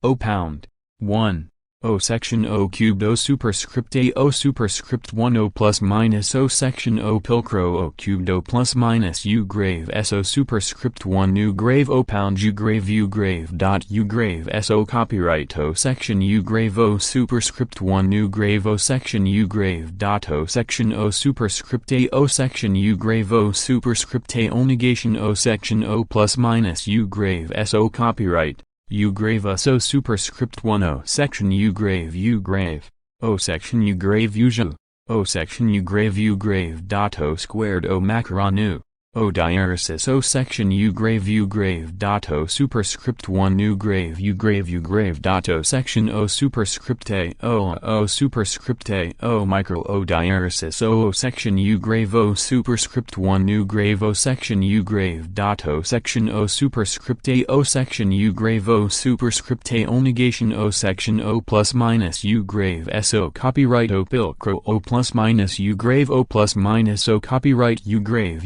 O pound 1 O section O cubed O superscript A O superscript 1 O plus minus O section O pilcrow O cubed O plus minus U grave S O superscript 1 U grave O pound U grave dot U grave S O copyright O section U grave O superscript 1 U grave O section U grave dot O section O superscript A O section U grave O superscript A O negation O section O plus minus U grave S O copyright U grave so superscript 1 O section U grave O section U grave usual O section U grave dot O squared O macaron U O diaresis O section U grave dot O superscript 1 U grave dot O section O superscript A O superscript A O micro O diaresis O section U grave O superscript 1 U grave O section U grave dot O section O superscript A O section U grave O superscript A O negation O section O plus minus U grave S O copyright O pilcrow O plus minus U grave O plus minus O copyright U grave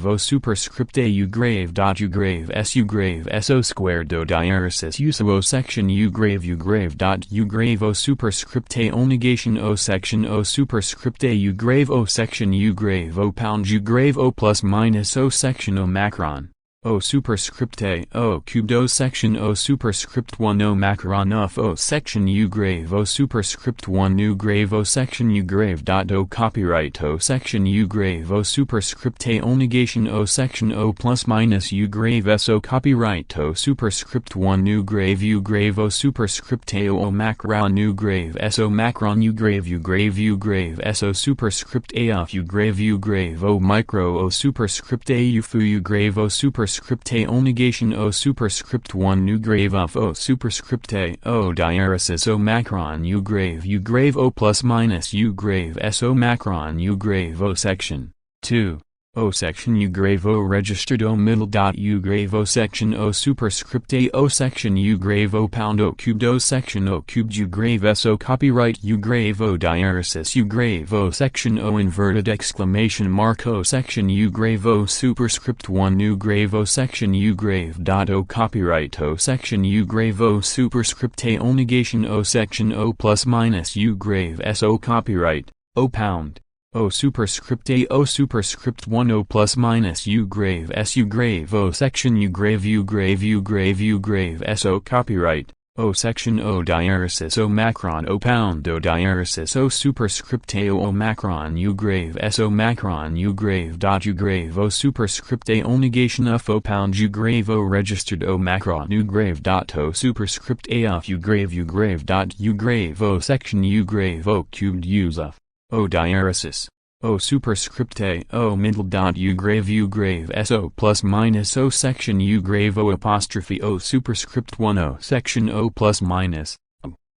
O superscript A U grave S O squared O diaresis U so O section U grave dot U grave O superscript A O negation O section O superscript A U grave O section U grave O pound U grave O plus minus O section O macron O superscript A O cubed O section O superscript 1 O macaron of O section U grave O superscript 1 U grave O section U grave dot O copyright O section U grave O superscript A O negation O section O plus minus U grave S O copyright O superscript 1 U grave O superscript A O macaron U grave S O macron U grave S O superscript A of U grave O micro O superscript A U fu U grave O superscript A O negation O superscript 1 U grave of O superscript A O diaresis O macron U grave O plus minus U grave S O macron U grave O section 2 O section U grave O registered O middle dot U grave O section O superscript A O section U grave O pound O cubed O section O cubed U grave S O copyright U grave O diaresis U grave O section O inverted exclamation mark O section U grave O superscript 1 U grave O section U grave dot O copyright O section U grave O superscript A O negation O section O plus minus U grave S O copyright O pound O superscript A O superscript 1 O plus minus U grave S U grave O section U grave S O copyright O section O diaresis O macron O pound O diaresis O superscript A O macron U grave S O macron U grave dot U grave O superscript A O negation of O pound U grave O registered O macron U grave dot O superscript A of U grave dot U grave O section U grave O cubed use of O diaresis O superscript A O middle dot U grave S O plus minus O section U grave O apostrophe O superscript 1 O section O plus minus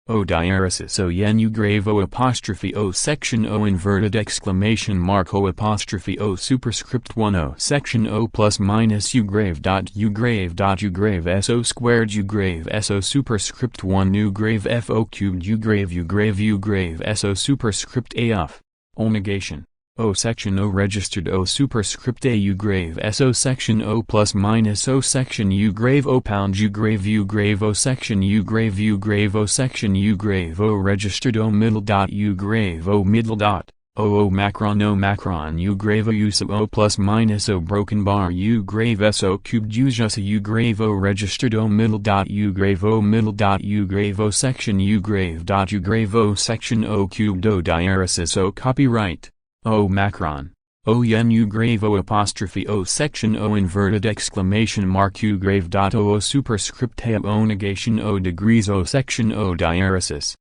O diaresis O yen U grave O apostrophe O section O inverted exclamation mark O apostrophe O superscript 1 O section O plus minus U grave U grave S O squared U grave S O superscript 1 U grave F O cubed U grave S O superscript A of O negation O section O registered O superscript A U grave S O section O plus minus O section U grave O pound U grave O section U grave O section U grave O registered O middle dot U grave O middle dot O macron U grave O use O plus minus O broken bar U grave S O cubed use U grave O registered O middle dot U grave O middle dot U grave O section U grave dot U grave O section O cubed O diaresis O copyright O macron O yen U grave O apostrophe O section O inverted exclamation mark U grave dot O superscript A O negation O degrees O section O diaresis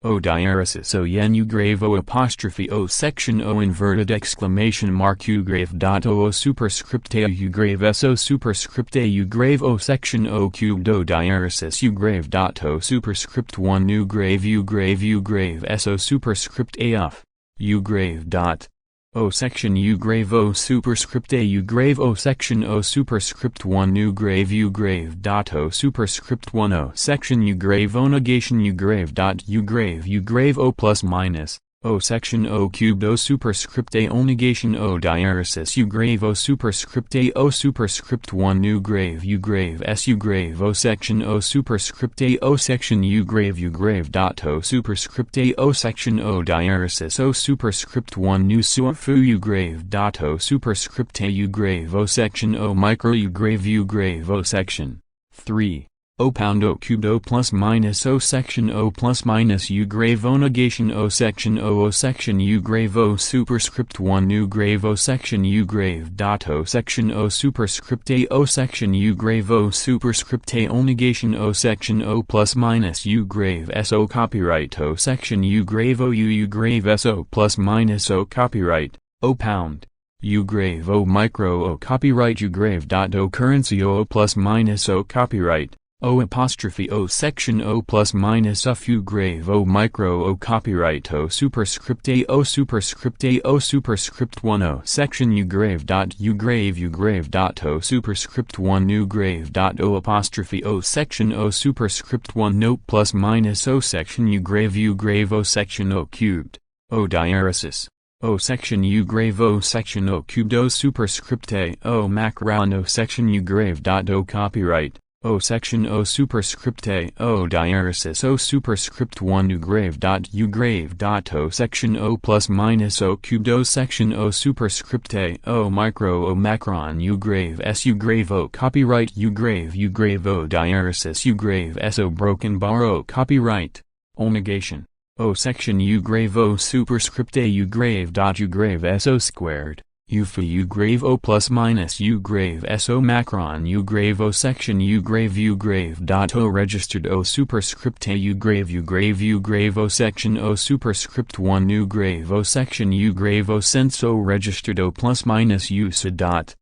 O diaresis O yen U grave O apostrophe O section O inverted exclamation mark U grave dot O superscript A U grave S O superscript A U grave O section O cubed O diaresis U grave dot O superscript 1 U grave S O superscript A of U grave dot O section U grave O superscript A U grave O section O superscript 1 U grave dot O superscript 1 O section U grave O negation U grave dot U grave O plus minus O section O cubed O superscript A O negation O diaresis U grave O superscript A O superscript 1 new grave U grave S U grave O section O superscript A O section U grave dot O superscript A O section O diaresis O superscript 1 new suafu U grave dot O superscript A U grave O section O micro U grave O section 3. O pound O cubed O plus minus O section O plus minus U grave O negation O section O section U grave O superscript 1 new grave O section U grave dot O section O superscript A O section U grave O superscript A O negation O section O plus minus U grave S O copyright O section U grave O U grave S O plus minus O copyright O pound U grave O micro O copyright U grave dot O currency O plus minus O copyright O apostrophe O section O plus minus F U grave O micro O copyright O superscript A O superscript 1 O section U grave dot O superscript 1 new grave dot O apostrophe O section O superscript 1 note plus minus O section U grave O section O cubed O diaresis O section U grave O section O cubed O superscript A O macron O section U grave dot O copyright O section O superscript A O diaresis O superscript 1 U grave dot O section O plus minus O cubed O section O superscript A O micro O macron U grave S U grave O copyright U grave O diaresis U grave S O broken bar O copyright O negation O section U grave O superscript A U grave S O squared U grave O plus minus U grave S O macron U grave O section U grave dot O registered O superscript A U grave O section O superscript 1 new grave O section U grave O sense O registered O plus minus U dot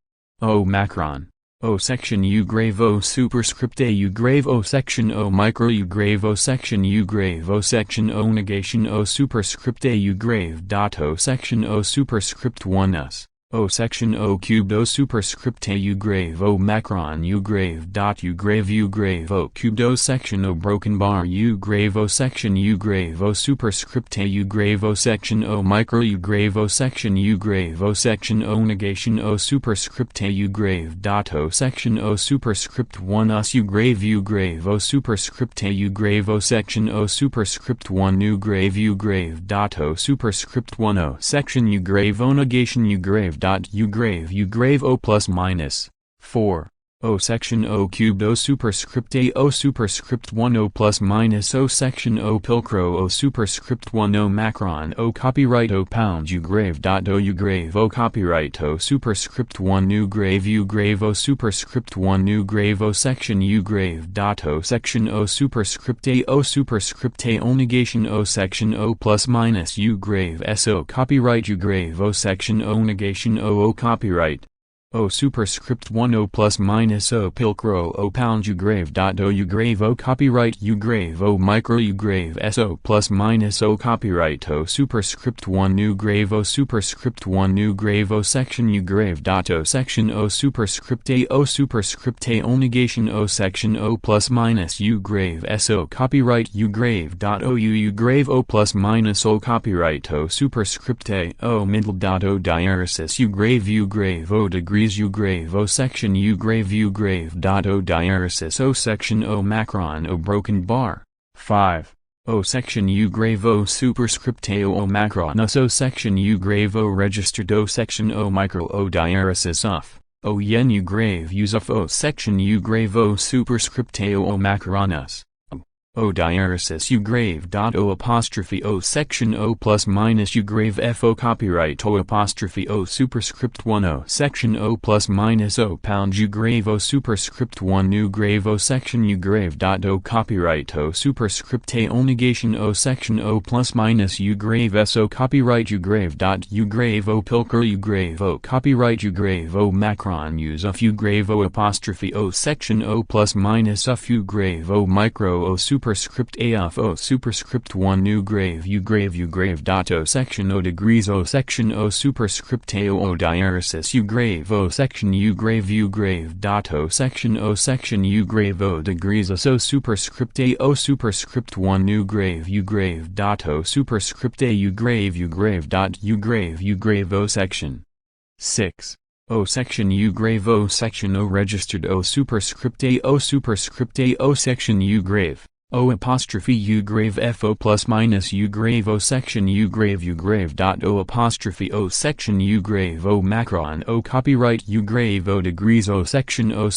O macron O section U grave O superscript A U grave O section O micro U grave O section U grave O section O negation O superscript A U grave dot O section O superscript 1 S O section O cubed O superscript A U grave O macron U grave dot U grave O cubed O section O broken bar U grave O section U grave O superscript A U grave O section O micro U grave O section U grave O section O negation O superscript A U grave dot O section O superscript 1 us U grave O superscript A U grave O section O superscript 1 new grave dot O superscript 1 O section U grave O negation U grave O plus minus 4 O section O cubed O superscript A O superscript 1 O plus minus O section O pilcrow O superscript 1 O macron O copyright O pound U grave O copyright O superscript 1 new grave O superscript 1 new grave O section U grave O section O superscript A O negation O section O plus minus U grave S O copyright U grave O section O negation O copyright O superscript 1 O plus minus O pilcrow O pound U grave O copyright U grave O micro U grave S O plus minus O copyright O superscript 1 new grave O superscript 1 new grave O section U grave O section O superscript A O negation O section O plus minus U grave S O copyright U grave O plus minus O copyright O superscript A O middle O diaresis U grave O degree U grave O section U grave dot O diaresis O section O macron O broken bar 5 O section U grave O superscript A O macron O section U grave O registered O section O micro O diaresis of O yen U grave use of O section U grave O superscript A O macron us O diaresis U grave dot O apostrophe O section O plus minus U grave F O copyright O apostrophe O superscript 1 O section O plus minus O pound U grave O superscript 1 new grave O section U grave dot O copyright O superscript A O negation O section O plus minus U grave S O copyright U grave O pilker U grave O copyright U grave O macron use of U grave O apostrophe O section O plus minus F U grave O micro O superscript a of o superscript 1 new grave u grave dot o section o degrees o section o superscript a o diaresis u grave o section u grave dot o section u grave o degrees o superscript a o superscript 1 new grave u grave dot o superscript a u grave dot u grave o section 6. O section u grave o section o registered o superscript a o section u grave o apostrophe u grave fo plus minus u grave o section u grave dot o apostrophe o section u grave o macron o copyright u grave o degrees o section u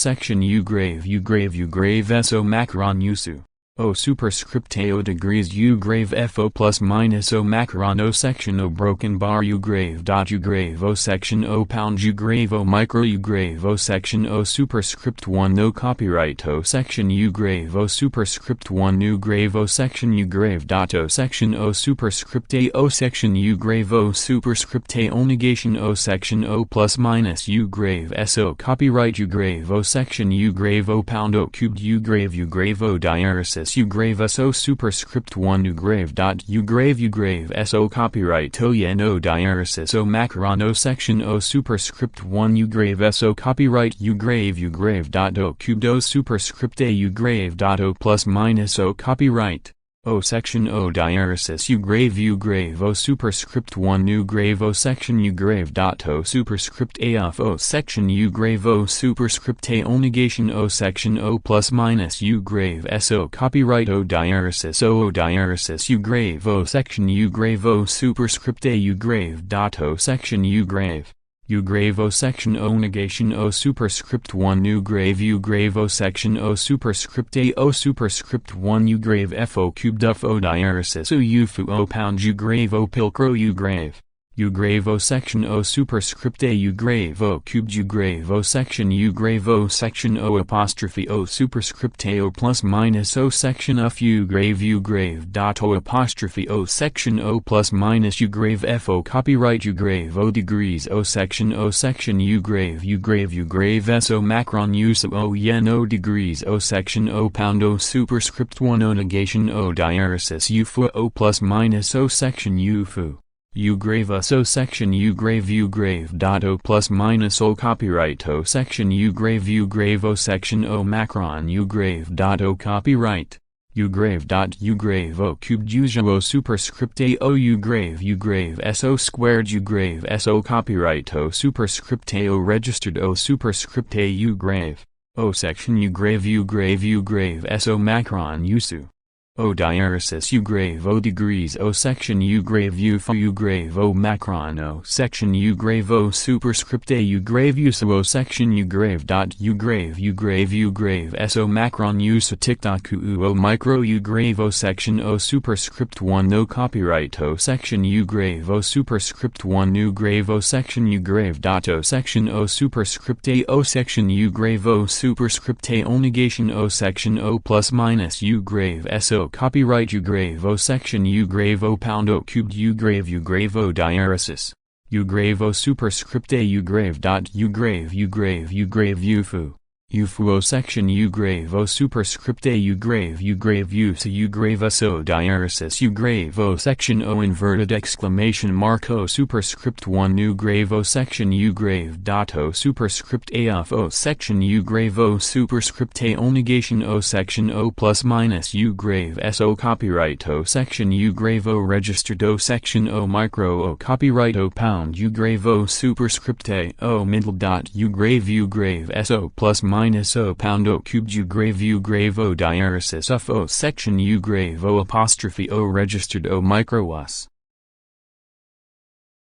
grave s o macron usu o superscript a o degrees u grave fo plus minus o macron o section o broken bar u grave o section o pound u grave o micro u grave o section o superscript 1 no copyright o section u grave o superscript 1 new grave o section u grave dot o section o superscript a o section u grave o superscript a o negation o section o plus minus u grave so copyright u grave o section u grave o pound o cubed u grave o diaresis u grave so superscript 1 u grave so copyright o yen o diaresis o macron o section o superscript 1 u grave so copyright u grave dot o cubed o superscript a u grave dot o plus minus o copyright o section o diaresis u grave o superscript 1 new grave o section u grave dot o superscript a of o section u grave o superscript a o negation o section o plus minus u grave so copyright o diaresis u grave o section u grave o superscript a u grave dot o section u grave o section o negation o superscript 1 new grave u grave o section o superscript a o superscript 1 u grave fo cubed of o diaresis o u fu o pound u grave o pilcro u grave o section o superscript a u grave o cubed u grave o section o apostrophe o superscript a o plus minus o section of u grave dot o apostrophe o section o plus minus u grave fo copyright u grave o degrees o section u grave so macron use o yen o degrees o section o pound o superscript 1 o negation o diaresis u fu o plus minus o section u fu u grave so section u grave dot o plus minus o copyright o section u grave o section o macron u grave dot o copyright u grave o cubed usual o superscript a o u grave so squared u grave so copyright o superscript a o registered o superscript a u grave o section u grave so macron usu o diaresis u grave o degrees o section u grave fu u grave o macron o section u grave o superscript a u grave usu o section u grave dot u grave so macron usu tiktok o micro u grave o section o superscript 1 no copyright o section u grave o superscript 1 new grave o section u grave dot o section o superscript a o section u grave o superscript a o negation o section o plus minus u grave so copyright u grave o section u grave o pound o cubed u grave o diaresis u grave o superscript a u grave dot u grave u fu o section u grave o superscript a u grave use u grave so diaresis u grave o section o inverted exclamation mark o superscript 1 new grave o section u grave dot o superscript a of o section u grave o superscript a o negation o section o plus minus u grave so copyright o section u grave o registered o section o micro o copyright o pound u grave o superscript a o middle dot u grave so plus minus o pound o cubed u grave o diaresis of o section u grave o apostrophe o registered o micro us